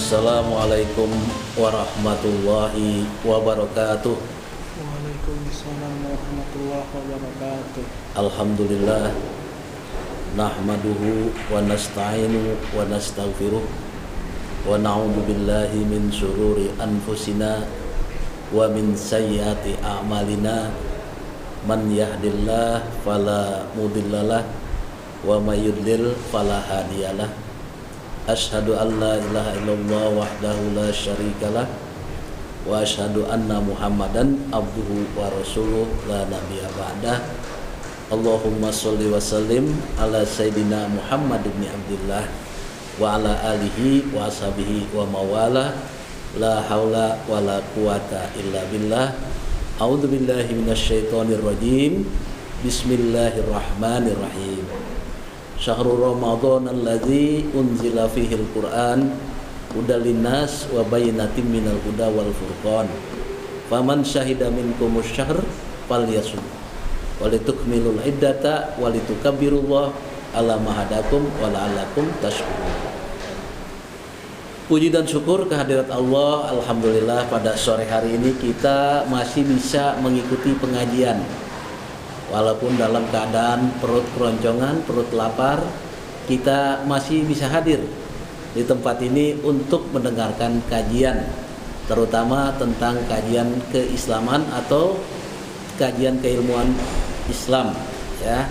Assalamualaikum warahmatullahi wabarakatuh. Waalaikumsalam warahmatullahi wabarakatuh. Alhamdulillah, nahmaduhu wa nasta'inu wa nastaghfiruh wa na'udzu billahi min syururi anfusina wa min sayyiati a'malina. Man yahdillah fala mudhillalah wa may yudlil fala hadiyalah. Asyhadu an la ilaha illallah wahdahu la syarikalah wa asyhadu anna Muhammadan abduhu wa rasuluh la nabiyya ba'dah. Allahumma sholli wa sallim ala sayyidina Muhammad ibn Abdillah wa ala alihi wa ashabihi wa mawala. La haula wa la quwata illa billah. A'udzu billahi minasyaitonir rajim. Bismillahirrahmanirrahim. Syahrul Ramadan alladzi unzila fihil Qur'an hudal linnas wa bayyinatin minal huda wal furqan. Faman syahida minkumus syahr falyasum walitukmilul iddata walitukabbirullaha ala ma hadakum wa la'allakum tashkurun. Puji dan syukur kehadirat Allah. Alhamdulillah, pada sore hari ini kita masih bisa mengikuti pengajian walaupun dalam keadaan perut keroncongan, perut lapar. Kita masih bisa hadir di tempat ini untuk mendengarkan kajian, terutama tentang kajian keislaman atau kajian keilmuan Islam, ya.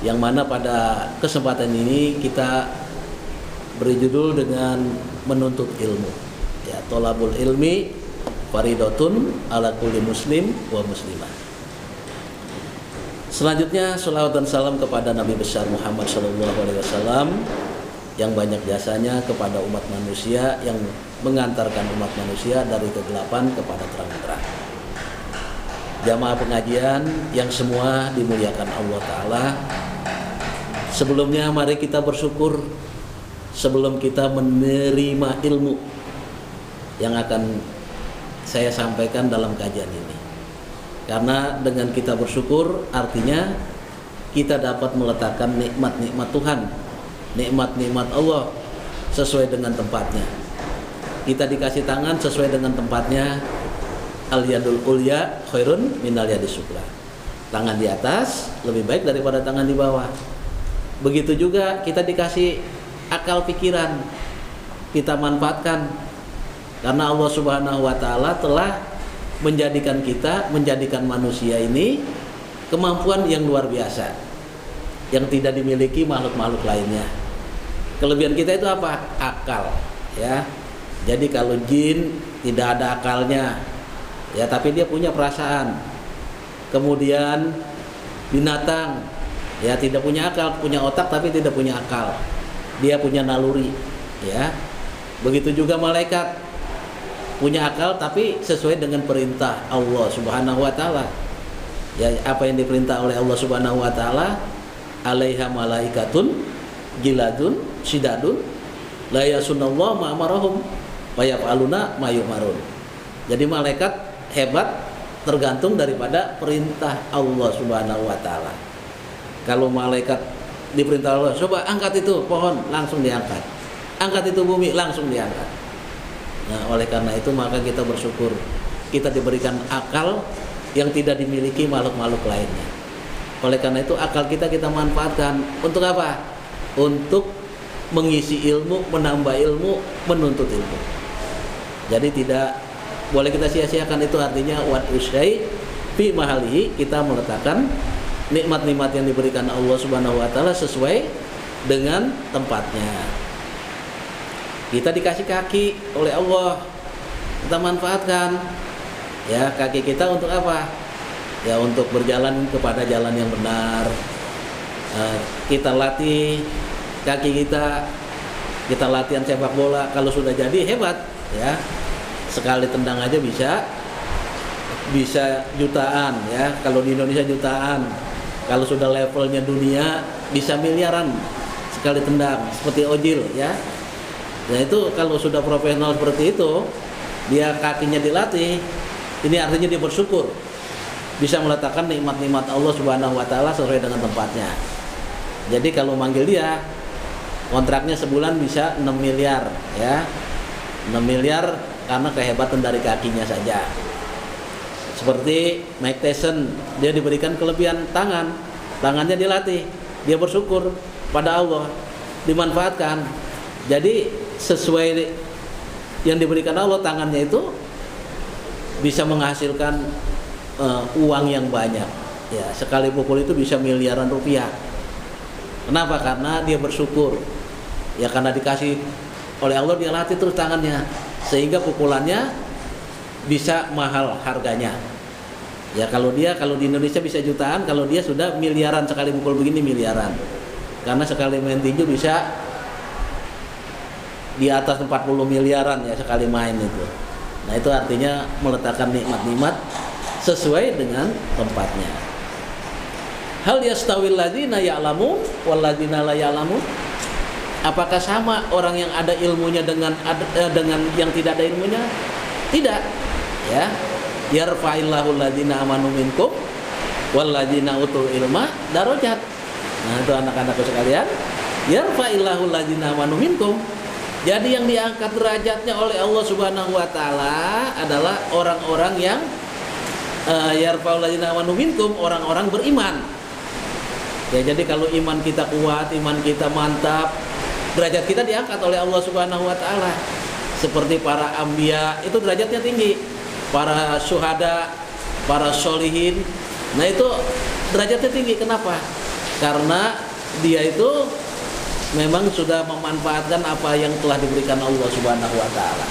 Yang mana pada kesempatan ini kita beri judul dengan menuntut ilmu, ya. Thalabul ilmi faridatun ala kulli muslim wa muslimah. Selanjutnya sholawat dan salam kepada Nabi besar Muhammad SAW yang banyak jasanya kepada umat manusia, yang mengantarkan umat manusia dari kegelapan kepada terang-terang. Jamaah pengajian yang semua dimuliakan Allah Ta'ala, sebelumnya mari kita bersyukur sebelum kita menerima ilmu yang akan saya sampaikan dalam kajian ini. Karena dengan kita bersyukur artinya kita dapat meletakkan nikmat-nikmat Tuhan, nikmat-nikmat Allah sesuai dengan tempatnya. Kita dikasih tangan sesuai dengan tempatnya. Al-yadul ulya khairun minal yadis sufla. Tangan di atas lebih baik daripada tangan di bawah. Begitu juga kita dikasih akal pikiran, kita manfaatkan. Karena Allah Subhanahu wa taala telah menjadikan kita, menjadikan manusia ini kemampuan yang luar biasa yang tidak dimiliki makhluk-makhluk lainnya. Kelebihan kita itu apa? Akal, ya. Jadi kalau jin tidak ada akalnya, ya, tapi dia punya perasaan. Kemudian binatang, ya, tidak punya akal, punya otak tapi tidak punya akal. Dia punya naluri, ya. Begitu juga malaikat, punya akal tapi sesuai dengan perintah Allah Subhanahu wa taala. Ya, apa yang diperintah oleh Allah Subhanahu wa taala, alaiha malaikatun giladun sidadun la yasunallahu ma amarahum wa yaf'aluna ma yu'marun. Jadi malaikat hebat tergantung daripada perintah Allah Subhanahu wa taala. Kalau malaikat diperintah Allah, coba angkat itu pohon, langsung diangkat. Angkat itu bumi, langsung diangkat. Nah, oleh karena itu maka kita bersyukur kita diberikan akal yang tidak dimiliki makhluk-makhluk lainnya. Oleh karena itu akal kita manfaatkan untuk apa? Untuk mengisi ilmu, menambah ilmu, menuntut ilmu. Jadi tidak boleh kita sia-siakan. Itu artinya wat usyai fi mahalihi, kita meletakkan nikmat-nikmat yang diberikan Allah Subhanahu wa taala sesuai dengan tempatnya. Kita dikasih kaki oleh Allah, kita manfaatkan, ya, kaki kita untuk apa? Ya, untuk berjalan kepada jalan yang benar. Kita latih kaki kita latihan sepak bola. Kalau sudah jadi hebat, ya, sekali tendang aja bisa jutaan, ya. Kalau di Indonesia jutaan, kalau sudah levelnya dunia bisa miliaran sekali tendang, seperti Ojil, ya. Nah, itu kalau sudah profesional seperti itu, dia kakinya dilatih, ini artinya dia bersyukur bisa meletakkan nikmat-nikmat Allah Subhanahu wa taala sesuai dengan tempatnya. Jadi kalau manggil dia, kontraknya sebulan bisa 6 miliar, ya. 6 miliar karena kehebatan dari kakinya saja. Seperti Mike Tyson, dia diberikan kelebihan tangan, tangannya dilatih, dia bersyukur pada Allah, dimanfaatkan. Jadi sesuai yang diberikan Allah, tangannya itu bisa menghasilkan uang yang banyak. Ya, sekali pukul itu bisa miliaran rupiah. Kenapa? Karena dia bersyukur. Ya karena dikasih oleh Allah, dia latih terus tangannya sehingga pukulannya bisa mahal harganya. Ya kalau di Indonesia bisa jutaan, kalau dia sudah miliaran, sekali pukul begini miliaran. Karena sekali main tinju bisa di atas 40 miliaran ya sekali main itu. Nah itu artinya meletakkan nikmat-nikmat sesuai dengan tempatnya. Hal yastawil ladzina ya'lamun wal ladzina la ya'lamun? Apakah sama orang yang ada ilmunya dengan yang tidak ada ilmunya? Tidak. Ya. Yarfa'illahu alladzina amanu minkum wal ladzina utul ilma darajat. Nah, itu anak-anakku sekalian, yarfa'illahu alladzina amanu minkum. Jadi yang diangkat derajatnya oleh Allah Subhanahu wa taala adalah orang-orang yang yarfa'ul ladzina amanu minkum, orang-orang beriman. Ya, jadi kalau iman kita kuat, iman kita mantap, derajat kita diangkat oleh Allah Subhanahu wa taala. Seperti para anbiya itu derajatnya tinggi, para syuhada, para sholihin. Nah, itu derajatnya tinggi. Kenapa? Karena dia itu memang sudah memanfaatkan apa yang telah diberikan Allah Subhanahu wa taala.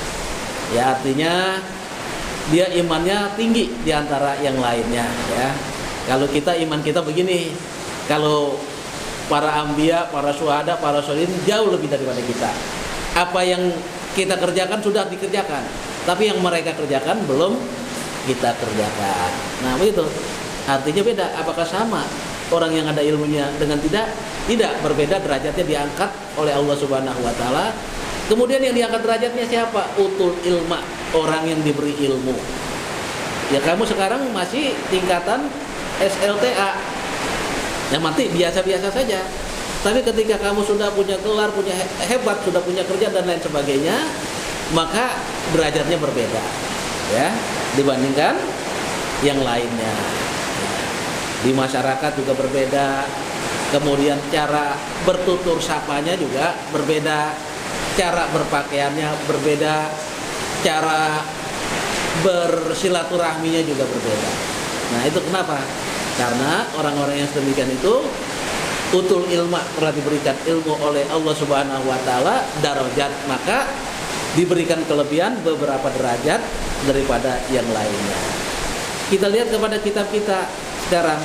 Ya, artinya dia imannya tinggi di antara yang lainnya, ya. Kalau kita iman kita begini, kalau para anbiya, para syuhada, para sholihin jauh lebih daripada kita. Apa yang kita kerjakan sudah dikerjakan, tapi yang mereka kerjakan belum kita kerjakan. Nah, begitu. Artinya beda. Apakah sama orang yang ada ilmunya dengan tidak? Tidak, berbeda, derajatnya diangkat oleh Allah Subhanahu wa taala. Kemudian yang diangkat derajatnya siapa? Utul ilma, orang yang diberi ilmu. Ya kamu sekarang masih tingkatan SLTA. Yang mati biasa-biasa saja. Tapi ketika kamu sudah punya gelar, punya hebat, sudah punya kerja dan lain sebagainya, maka derajatnya berbeda, ya, dibandingkan yang lainnya. Di masyarakat juga berbeda. Kemudian cara bertutur sapanya juga berbeda, cara berpakaiannya berbeda, cara bersilaturahminya juga berbeda. Nah, itu kenapa? Karena orang-orang yang sedemikian itu utul ilma, telah diberikan ilmu oleh Allah Subhanahu wa taala, darajat, maka diberikan kelebihan beberapa derajat daripada yang lainnya. Kita lihat kepada kitab kita sekarang.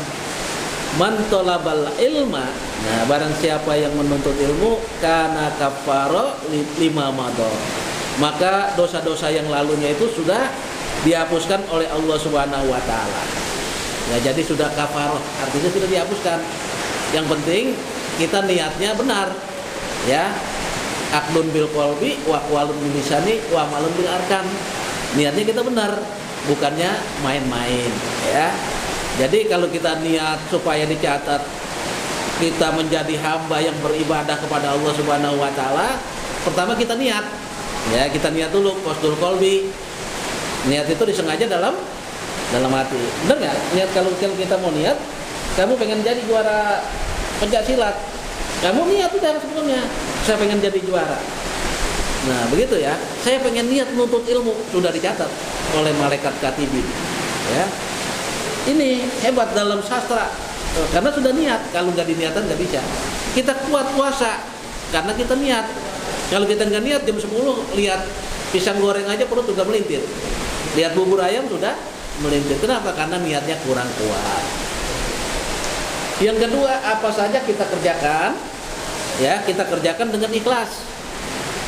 Man talabal ilma, nah barang siapa yang menuntut ilmu, kana kafaro lima mador, maka dosa-dosa yang lalunya itu sudah dihapuskan oleh Allah Subhanahu wa taala. Ya, jadi sudah kafaroh, artinya sudah dihapuskan. Yang penting kita niatnya benar, ya. Aqdun bil qalbi wa aqwalun bil lisani wa amalun bil arkan. Niatnya kita benar, bukannya main-main, ya. Jadi kalau kita niat supaya dicatat kita menjadi hamba yang beribadah kepada Allah Subhanahu wa taala, pertama kita niat. Ya, kita niat dulu qasdul qalbi. Niat itu disengaja dalam hati. Benar nggak? Niat kalau kita mau niat, kamu pengen jadi juara pencak silat, kamu niat udah sebelumnya, saya pengen jadi juara. Nah begitu ya, saya pengen niat menuntut ilmu, sudah dicatat oleh malaikat katibin. Ya, ini hebat dalam sastra, karena sudah niat. Kalau nggak diniatan nggak bisa. Kita kuat puasa karena kita niat. Kalau kita nggak niat, jam 10 lihat pisang goreng aja perut sudah melintir, lihat bubur ayam sudah melintir. Kenapa? Karena niatnya kurang kuat. Yang kedua, apa saja kita kerjakan, ya kita kerjakan dengan ikhlas,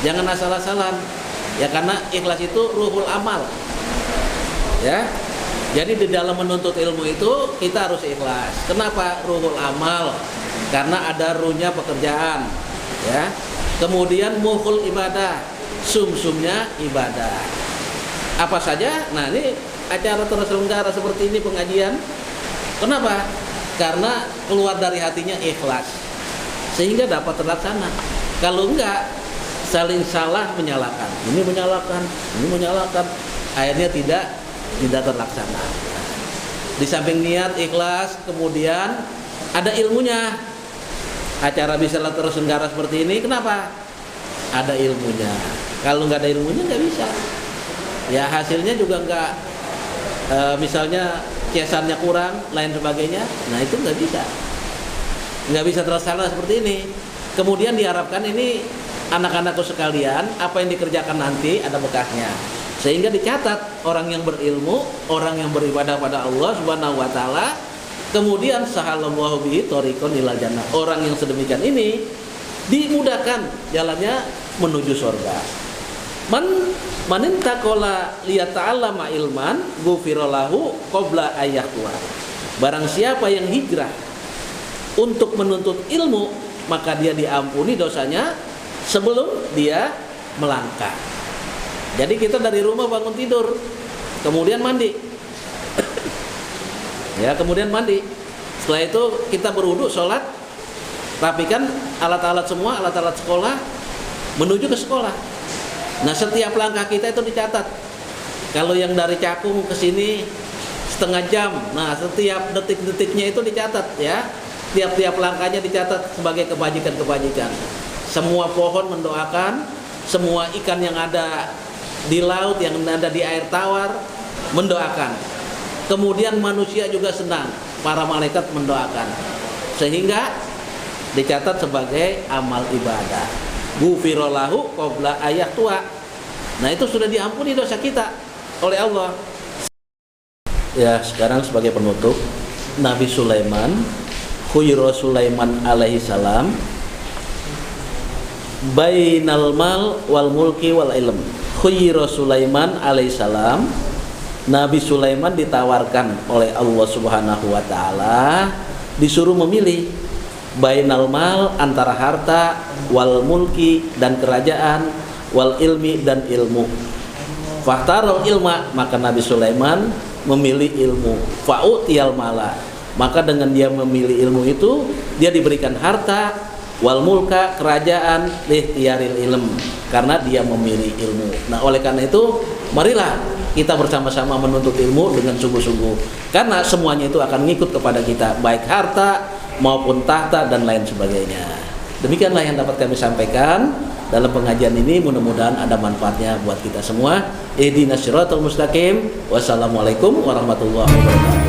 jangan asal-asalan, ya karena ikhlas itu ruhul amal, ya. Jadi di dalam menuntut ilmu itu kita harus ikhlas. Kenapa ruhul amal? Karena ada ruhnya pekerjaan, ya. Kemudian muhul ibadah, sumsumnya ibadah. Apa saja? Nah ini acara terselenggara seperti ini, pengajian. Kenapa? Karena keluar dari hatinya ikhlas, sehingga dapat terlaksana. Kalau enggak, saling salah menyalahkan. Ini menyalahkan. Akhirnya tidak terlaksana. Di samping niat ikhlas, kemudian ada ilmunya. Acara bisa terselenggara seperti ini, kenapa? Ada ilmunya. Kalau nggak ada ilmunya nggak bisa. Ya hasilnya juga nggak, misalnya kiasannya kurang, lain sebagainya. Nah itu nggak bisa terlaksana seperti ini. Kemudian diharapkan ini anak-anakku sekalian, apa yang dikerjakan nanti ada bekasnya. Sehingga dicatat orang yang berilmu, orang yang beribadah pada Allah Subhanahu wa taala, kemudian sahalallahu bihi thoriqon ilal jannah. Orang yang sedemikian ini dimudahkan jalannya menuju surga. Man intaqala liyata'allama ilman ghufira lahu qabla ayyahwa. Barang siapa yang hijrah untuk menuntut ilmu, maka dia diampuni dosanya sebelum dia melangkah. Jadi kita dari rumah bangun tidur, kemudian mandi. Ya, kemudian mandi. Setelah itu kita berwudu, sholat, rapikan alat-alat semua, alat-alat sekolah, menuju ke sekolah. Nah, setiap langkah kita itu dicatat. Kalau yang dari Cakung ke sini setengah jam, nah setiap detik-detiknya itu dicatat ya. Tiap-tiap langkahnya dicatat sebagai kebajikan-kebajikan. Semua pohon mendoakan, semua ikan yang ada di laut, yang ada di air tawar mendoakan. Kemudian manusia juga senang, para malaikat mendoakan. Sehingga dicatat sebagai amal ibadah. Ghufira lahu qabla ayyahtua. Nah, itu sudah diampuni dosa kita oleh Allah. Ya, sekarang sebagai penutup, Nabi Sulaiman, Khuyro Sulaiman alaihi salam, bainal mal wal mulki wal ilm. Khuyro Sulaiman alaihissalam, Nabi Sulaiman ditawarkan oleh Allah Subhanahu wa taala, disuruh memilih bainal mal, antara harta, wal mulki dan kerajaan, wal ilmi dan ilmu. Fahtarul ilma, maka Nabi Sulaiman memilih ilmu. Fa'utiyal mala, maka dengan dia memilih ilmu itu dia diberikan harta, wal mulka, kerajaan, lihtiyaril ilm, karena dia memilih ilmu. Nah, oleh karena itu marilah kita bersama-sama menuntut ilmu dengan sungguh-sungguh, karena semuanya itu akan ngikut kepada kita, baik harta maupun tahta dan lain sebagainya. Demikianlah yang dapat kami sampaikan dalam pengajian ini, mudah-mudahan ada manfaatnya buat kita semua. Ihdinas siratal mustaqim. Wassalamualaikum warahmatullahi wabarakatuh.